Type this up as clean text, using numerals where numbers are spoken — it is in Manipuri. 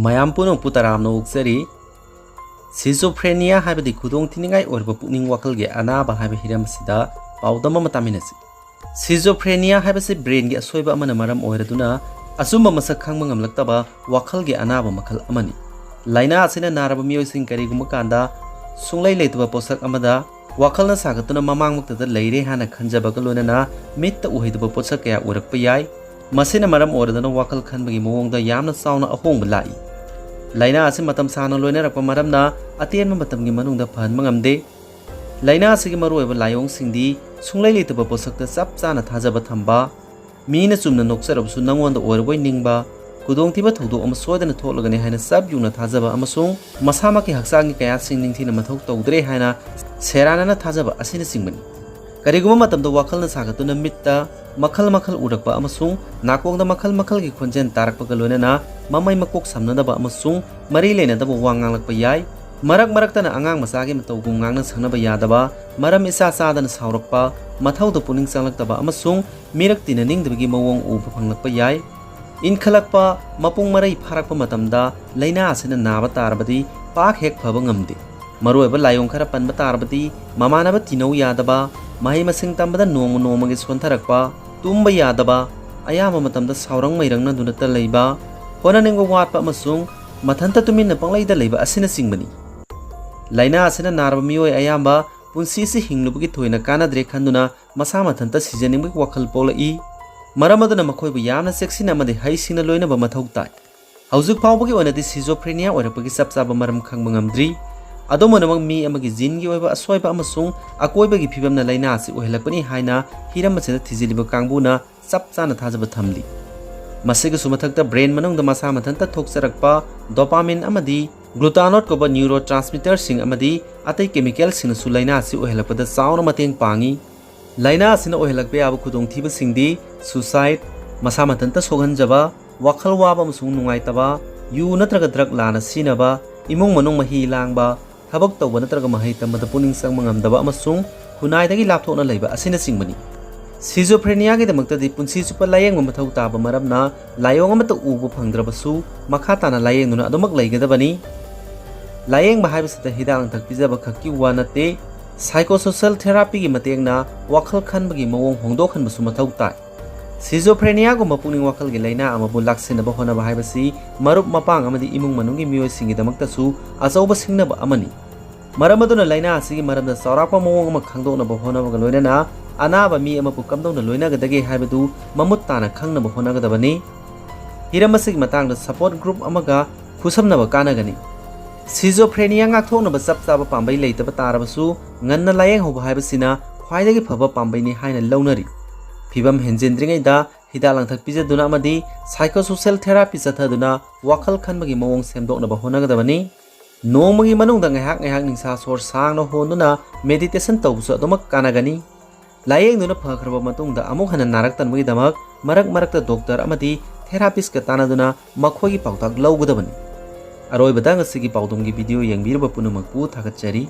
ꯃꯌꯥꯝ ꯄꯨꯝꯅꯃꯛꯄꯨ ꯇꯔꯥꯝꯅ ꯑꯣꯛꯆꯔꯤ ꯁꯤꯖꯣꯐ꯭ꯔꯦꯅꯤꯌꯥ ꯍꯥꯏꯕꯗꯤ ꯈꯨꯗꯣꯡꯊꯤꯅꯤꯡꯉꯥꯏ ꯑꯣꯏꯔꯕ ꯄꯨꯛꯅꯤꯡ ꯋꯥꯈꯜꯒꯤ ꯑꯅꯥꯕ ꯍꯥꯏꯕ ꯍꯤꯔꯝ ꯑꯁꯤꯗ ꯄꯥꯎꯗꯝ ꯑꯃ ꯇꯥꯃꯤꯟꯅꯁꯤ ꯁꯤꯖꯣꯐ꯭ꯔꯦꯅꯤꯌꯥ ꯍꯥꯏꯕꯁꯤ ꯕ꯭ꯔꯦꯟꯒꯤ ꯑꯁꯣꯏꯕ ꯑꯃꯅ ꯃꯔꯝ ꯑꯣꯏꯔꯗꯨꯅ ꯑꯆꯨꯝꯕ ꯃꯁꯛ ꯈꯪꯕ ꯉꯝꯂꯛꯇꯕ ꯋꯥꯈꯜꯒꯤ ꯑꯅꯥꯕ ꯃꯈꯜ ꯑꯃꯅꯤ ꯂꯥꯏꯅꯥ ꯑꯁꯤꯅ ꯅꯥꯔꯕ ꯃꯤꯑꯣꯏꯁꯤꯡ ꯀꯔꯤꯒꯨꯝꯕ ꯀꯥꯟꯗ ꯁꯨꯡꯂꯩ ꯂꯩꯇꯕ ꯄꯣꯠꯁꯛ ꯑꯃꯗ ꯋꯥꯈꯜꯅ ꯁꯥꯒꯠꯇꯨꯅ ꯃꯃꯥꯡꯃꯛꯇꯗ ꯂꯩꯔꯦ ꯍꯥꯏꯅ ꯈꯟꯖꯕꯒ ꯂꯣꯏꯅꯅ ꯃꯤꯠꯇ ꯎꯍꯩꯗꯕ ꯄꯣꯠꯁꯛ ꯀꯌꯥ ꯎꯔꯛꯄ ꯌꯥꯏ ꯃꯁꯤꯅ ꯃꯔꯝ ꯑꯣꯏꯔꯗꯨꯅ ꯋꯥꯈꯜ ꯈꯟꯕꯒꯤ ꯃꯑꯣꯡꯗ ꯌꯥꯝꯅ ꯆꯥꯎꯅ ꯑꯍꯣꯡꯕ ꯂꯥꯛꯏ ꯂꯥꯏꯅꯥ ꯑꯁꯤ ꯃꯇꯝ ꯁꯥꯡꯅ ꯂꯣꯏꯅꯔꯛꯄ ꯃꯔꯝꯅ ꯑꯇꯦꯟꯕ ꯃꯇꯝꯒꯤ ꯃꯅꯨꯡꯗ ꯐꯍꯟꯕ ꯉꯝꯗꯦ ꯂꯥꯏꯅꯥ ꯑꯁꯤꯒꯤ ꯃꯔꯨꯑꯣꯏꯕ ꯂꯥꯏꯑꯣꯡꯁꯤꯡꯗꯤ ꯁꯨꯡꯂꯩ ꯂꯩꯇꯕ ꯄꯣꯠꯁꯛꯇ ꯆꯞ ꯆꯥꯅ ꯊꯥꯖꯕ ꯊꯝꯕ ꯃꯤꯅ ꯆꯨꯝꯅ ꯅꯣꯛꯆꯔꯕꯁꯨ ꯅꯪꯉꯣꯟꯗ ꯑꯣꯏꯔꯕꯣꯏ ꯅꯤꯡꯕ ꯈꯨꯗꯣꯡꯊꯤꯕ ꯊꯧꯗꯣꯛ ꯑꯃ ꯁꯣꯏꯗꯅ ꯊꯣꯛꯂꯒꯅꯤ ꯍꯥꯏꯅ ꯆꯞ ꯌꯨꯡꯅ ꯊꯥꯖꯕ ꯑꯃꯁꯨꯡ ꯃꯁꯥꯃꯛꯀꯤ ꯍꯛꯆꯥꯡꯒꯤ ꯀꯌꯥꯠꯁꯤꯡ ꯅꯤꯡꯊꯤꯅ ꯃꯊꯧ ꯇꯧꯗ꯭ꯔꯦ ꯍꯥꯏꯅ ꯁꯦꯔꯥꯟꯅꯅ ꯊꯥꯖꯕ ꯑꯁꯤꯅꯆꯤꯡꯕꯅꯤ ꯀꯔꯤꯒꯨꯝꯕ ꯃꯇꯝꯗ ꯋꯥꯈꯜꯅ ꯁꯥꯒꯠꯇꯨꯅ ꯃꯤꯠꯇ ꯃꯈꯜ ꯃꯈꯜ ꯎꯔꯛꯄ ꯑꯃꯁꯨꯡ ꯅꯥꯀꯣꯡꯗ ꯃꯈꯜ ꯃꯈꯜꯒꯤ ꯈꯣꯟꯖꯦꯜ ꯇꯥꯔꯛꯄꯒ ꯂꯣꯏꯅꯅ ꯃꯃꯩ ꯃꯀꯣꯛ ꯁꯝꯅꯗꯕ ꯑꯃꯁꯨꯡ ꯃꯔꯤ ꯂꯩꯅꯗꯕ ꯋꯥ ꯉꯥꯡꯂꯛꯄ ꯌꯥꯏ ꯃꯔꯛ ꯃꯔꯛꯇꯅ ꯑꯉꯥꯡ ꯃꯆꯥꯒꯤ ꯃꯇꯧꯒꯨꯝ ꯉꯥꯡꯅ ꯁꯛꯅꯕ ꯌꯥꯗꯕ ꯃꯔꯝ ꯏꯆꯥ ꯆꯥꯗꯅ ꯁꯥꯎꯔꯛꯄ ꯃꯊꯧꯗ ꯄꯨꯛꯅꯤꯡ ꯆꯪꯂꯛꯇꯕ ꯑꯃꯁꯨꯡ ꯃꯤꯔꯛ ꯇꯤꯟꯅꯅꯤꯡꯗꯕꯒꯤ ꯃꯑꯣꯡ ꯎꯕ ꯐꯪꯂꯛꯄ ꯌꯥꯏ ꯏꯟꯈꯠꯂꯛꯄ ꯃꯄꯨꯡ ꯃꯔꯩ ꯐꯥꯔꯛꯄ ꯃꯇꯝꯗ ꯂꯥꯏꯅꯥ ꯑꯁꯤꯅ ꯅꯥꯕ ꯇꯥꯔꯕꯗꯤ ꯄꯥꯛ ꯍꯦꯛ ꯐꯕ ꯉꯝꯗꯦ ꯃꯔꯨꯑꯣꯏꯕ ꯂꯥꯏꯑꯣꯡ ꯈꯔ ꯄꯟꯕ ꯇꯥꯔꯕꯗꯤ ꯃꯃꯥꯟꯅꯕ ꯇꯤꯟꯅꯧ ꯌꯥꯗꯕ ꯃꯍꯩ ꯃꯁꯤꯡ ꯇꯝꯕꯗ ꯅꯣꯡꯃ ꯅꯣꯡꯃꯒꯤ ꯁꯣꯟꯊꯔꯛꯄ ꯇꯨꯝꯕ ꯌꯥꯗꯕ ꯑꯌꯥꯝꯕ ꯃꯇꯝꯗ ꯁꯥꯎꯔꯪ ꯃꯩꯔꯪꯅꯗꯨꯅꯇ ꯂꯩꯕ ꯍꯣꯠꯅꯅꯤꯡꯕ ꯋꯥꯠꯄ ꯑꯃꯁꯨꯡ ꯃꯊꯟꯇ ꯇꯨꯃꯤꯟꯅ ꯄꯪꯂꯩꯗ ꯂꯩꯕ ꯑꯁꯤꯅꯆꯤꯡꯕꯅꯤ ꯂꯥꯏꯅꯥ ꯑꯁꯤꯅ ꯅꯥꯔꯕ ꯃꯤꯑꯣꯏ ꯑꯌꯥꯝꯕ ꯄꯨꯟꯁꯤꯁꯤ ꯍꯤꯡꯂꯨꯕꯒꯤ ꯊꯣꯏꯅ ꯀꯥꯟꯅꯗ꯭ꯔꯦ ꯈꯟꯗꯨꯅ ꯃꯁꯥ ꯃꯊꯟꯇ ꯁꯤꯖꯅꯤꯡꯕꯒꯤ ꯋꯥꯈꯜ ꯄꯣꯛꯂꯛꯏ ꯃꯔꯝ ꯑꯗꯨꯅ ꯃꯈꯣꯏꯕꯨ ꯌꯥꯝꯅ ꯆꯦꯛꯁꯤꯟꯅ ꯑꯃꯗꯤ ꯍꯩꯁꯤꯡꯅ ꯂꯣꯏꯅꯕ ꯃꯊꯧ ꯇꯥꯏ ꯍꯧꯖꯤꯛ ꯐꯥꯎꯕꯒꯤ ꯑꯣꯏꯅꯗꯤ ꯁꯤꯖꯣꯐ꯭ꯔꯦꯅꯤꯌꯥ ꯑꯣꯏꯔꯛꯄꯒꯤ ꯆꯞ ꯆꯥꯕ ꯃꯔꯝ ꯈꯪꯕ ꯉꯝꯗ꯭ꯔꯤ ꯑꯗꯨꯝ ꯑꯣꯏꯅꯃꯛ ꯃꯤ ꯑꯃꯒꯤ ꯖꯤꯟꯒꯤ ꯑꯣꯏꯕ ꯑꯁꯣꯏꯕ ꯑꯃꯁꯨꯡ ꯑꯀꯣꯏꯕꯒꯤ ꯐꯤꯕꯝꯅ ꯂꯥꯏꯅꯥ ꯑꯁꯤ ꯑꯣꯏꯍꯜꯂꯛꯄꯅꯤ ꯍꯥꯏꯅ ꯍꯤꯔꯝ ꯑꯁꯤꯗ ꯊꯤꯖꯤꯜꯂꯤꯕ ꯀꯥꯡꯕꯨꯅ ꯆꯞ ꯆꯥꯅ ꯊꯥꯖꯕ ꯊꯝꯂꯤ ꯃꯁꯤꯒꯤꯁꯨ ꯃꯊꯛꯇ ꯕ꯭ꯔꯦꯟ ꯃꯅꯨꯡꯗ ꯃꯁꯥ ꯃꯊꯟꯇ ꯊꯣꯛꯆꯔꯛꯄ ꯗꯣꯄꯥꯃꯤꯟ ꯑꯃꯗꯤ ꯒ꯭ꯂꯨꯇꯥꯅꯣꯠ ꯀꯧꯕ ꯅ꯭ꯌꯨꯔꯣ ꯇ꯭ꯔꯥꯟꯁꯃꯤꯇꯔꯁꯤꯡ ꯑꯃꯗꯤ ꯑꯇꯩ ꯀꯦꯃꯤꯀꯦꯜꯁꯤꯡꯅꯁꯨ ꯂꯥꯏꯅꯥ ꯑꯁꯤ ꯑꯣꯏꯍꯜꯂꯛꯄꯗ ꯆꯥꯎꯅ ꯃꯇꯦꯡ ꯄꯥꯡꯏ ꯂꯥꯏꯅꯥ ꯑꯁꯤꯅ ꯑꯣꯏꯍꯜꯂꯛꯄ ꯌꯥꯕ ꯈꯨꯗꯣꯡꯊꯤꯕꯁꯤꯡꯗꯤ ꯁꯨꯁꯥꯏꯗ ꯃꯁꯥ ꯃꯊꯟꯇ ꯁꯣꯛꯍꯟꯖꯕ ꯋꯥꯈꯜ ꯋꯥꯕ ꯑꯃꯁꯨꯡ ꯅꯨꯡꯉꯥꯏꯇꯕ ꯌꯨ ꯅꯠꯇ꯭ꯔꯒ ꯗ꯭ꯔꯒ ꯂꯥꯟꯅ ꯁꯤꯖꯤꯟꯅꯕ ꯏꯃꯨꯡ ꯃꯅꯨꯡ ꯃꯍꯤ ಲಾಂಬ ꯊꯕꯛ ꯇꯧꯕ ꯅꯠꯇ꯭ꯔꯒ ꯃꯍꯩ ꯇꯝꯕꯗ ꯄꯨꯛꯅꯤꯡ ꯆꯪꯕ ꯉꯝꯗꯕ ꯑꯃꯁꯨꯡ ꯈꯨꯟꯅꯥꯏꯗꯒꯤ ꯂꯥꯞꯊꯣꯛꯅ ꯂꯩꯕ ꯑꯁꯤꯅꯆꯤꯡꯕꯅꯤ ꯁꯤꯖꯣꯐ꯭ꯔꯦꯅꯤꯌꯥꯒꯤꯗꯃꯛꯇꯗꯤ ꯄꯨꯟꯁꯤ ꯆꯨꯞꯄ ꯂꯥꯌꯦꯡꯕ ꯃꯊꯧ ꯇꯥꯕ ꯃꯔꯝꯅ ꯂꯥꯏꯑꯣꯡ ꯑꯃꯠꯇ ꯎꯕ ꯐꯪꯗ꯭ꯔꯕꯁꯨ ꯃꯈꯥ ꯇꯥꯅ ꯂꯥꯌꯦꯡꯗꯨꯅ ꯑꯗꯨꯃꯛ ꯂꯩꯒꯗꯕꯅꯤ ꯂꯥꯌꯦꯡꯕ ꯍꯥꯏꯕꯁꯤꯗ ꯍꯤꯗꯥꯛ ꯂꯥꯡꯊꯛ ꯄꯤꯖꯕ ꯈꯛꯀꯤ ꯋꯥ ꯅꯠꯇꯦ ꯁꯥꯏꯀꯣꯁꯣꯁꯤꯌꯦꯜ ꯊꯦꯔꯥꯄꯤꯒꯤ ꯃꯇꯦꯡꯅ ꯋꯥꯈꯜ ꯈꯟꯕꯒꯤ ꯃꯑꯣꯡ ꯍꯣꯡꯗꯣꯛꯍꯟꯕꯁꯨ ꯃꯊꯧ ꯇꯥꯏ ꯁꯤꯖꯣꯐ꯭ꯔꯦꯅꯤꯌꯥꯒꯨꯝꯕ ꯄꯨꯛꯅꯤꯡ ꯋꯥꯈꯜꯒꯤ ꯂꯥꯏꯅꯥ ꯑꯃꯕꯨ ꯂꯥꯛꯁꯤꯟꯅꯕ ꯍꯣꯠꯅꯕ ꯍꯥꯏꯕꯁꯤ ꯃꯔꯨꯞ ꯃꯄꯥꯡ ꯑꯃꯗꯤ ꯏꯃꯨꯡ ꯃꯅꯨꯡꯒꯤ ꯃꯤꯑꯣꯏꯁꯤꯡꯒꯤꯗꯃꯛꯇꯁꯨ ꯑꯆꯧꯕ ꯁꯤꯡꯅꯕ ꯑꯃꯅꯤ ꯃꯔꯝ ꯑꯗꯨꯅ ꯂꯥꯏꯅꯥ ꯑꯁꯤꯒꯤ ꯃꯔꯝꯗ ꯆꯥꯎꯔꯥꯛꯄ ꯃꯑꯣꯡ ꯑꯃ ꯈꯪꯗꯣꯛꯅꯕ ꯍꯣꯠꯅꯕꯒ ꯂꯣꯏꯅꯅ ꯑꯅꯥꯕ ꯃꯤ ꯑꯃꯕꯨ ꯀꯝꯗꯧꯅ ꯂꯣꯏꯅꯒꯗꯒꯦ ꯍꯥꯏꯕꯗු ꯃꯃꯨꯠ ꯇꯥꯅ ꯈꯪꯅꯕ ꯍꯣꯠꯅꯒꯗꯕꯅꯤ ꯍꯤꯔꯝ ꯑꯁꯤꯒꯤ ꯃꯇꯥꯡꯗ ꯁꯄꯣꯔꯠ ꯒ꯭ꯔꯨꯞ ꯑꯃꯒ ꯈꯨꯠꯁꯝꯅꯕ ꯀꯥꯟꯅꯒꯅꯤ ꯁꯤꯖꯣꯐ꯭ꯔꯦꯅꯤꯌꯥ ꯉꯥꯛꯊꯣꯛꯅꯕ ꯆꯞ ꯆꯥꯕ ꯄꯥꯝꯕꯩ ꯂꯩꯇꯕ ꯇꯥꯔꯕꯁꯨ ꯉꯟꯅ ꯂꯥꯌꯦꯡꯍꯧꯕ ꯍꯥꯏꯕꯁꯤꯅ ꯈ꯭ꯋꯥꯏꯗꯒꯤ ꯐꯕ ꯄꯥꯝꯕꯩꯅꯤ ꯍꯥꯏꯅ ꯂꯧꯅꯔꯤ ꯐꯤꯕꯝ ꯍꯦꯟꯖꯤꯟꯗ꯭ꯔꯤꯉꯩꯗ ꯍꯤꯗꯥꯛ ꯂꯥꯡꯊꯛ ꯄꯤꯖꯗꯨꯅ ꯑꯃꯗꯤ ꯁꯥꯏꯀꯣꯁꯣꯁꯤꯌꯦꯜ ꯊꯦꯔꯥꯄꯤ ꯆꯠꯊꯗꯨꯅ ꯋꯥꯈꯜ ꯈꯟꯕꯒꯤ ꯃꯑꯣꯡ ꯁꯦꯝꯗꯣꯛꯅꯕ ꯍꯣꯠꯅꯒꯗꯕꯅꯤ ꯅꯣꯡꯃꯒꯤ ꯃꯅꯨꯡꯗ ꯉꯥꯏꯍꯥꯛ ꯉꯥꯏꯍꯥꯛ ꯅꯤꯡꯁꯥ ꯁꯣꯔ ꯁꯥꯡꯅ ꯍꯣꯟꯗꯨꯅ ꯃꯦꯗꯤꯇꯦꯁꯟ ꯇꯧꯕꯁꯨ ꯑꯗꯨꯃꯛ ꯀꯥꯟꯅꯒꯅꯤ ꯂꯥꯌꯦꯡꯗꯨꯅ ꯐꯈ꯭ꯔꯕ ꯃꯇꯨꯡꯗ ꯑꯃꯨꯛ ꯍꯟꯅ ꯅꯥꯔꯛꯇꯅꯕꯒꯤꯗꯃꯛ ꯃꯔꯛ ꯃꯔꯛꯇ ꯗꯣꯛꯇꯔ ꯑꯃꯗꯤ ꯊꯦꯔꯥꯄꯤꯁꯠꯀ ꯇꯥꯟꯅꯗꯨꯅ ꯃꯈꯣꯏꯒꯤ ꯄꯥꯎꯇꯥꯛ ꯂꯧꯒꯗꯕꯅꯤ ꯑꯔꯣꯏꯕꯗ ꯉꯁꯤꯒꯤ ꯄꯥꯎꯗꯝꯒꯤ ꯚꯤꯗꯤꯑꯣ ꯌꯦꯡꯕꯤꯔꯤꯕ ꯄꯨꯝꯅꯃꯛꯄꯨ ꯊꯥꯒꯠꯆꯔꯤ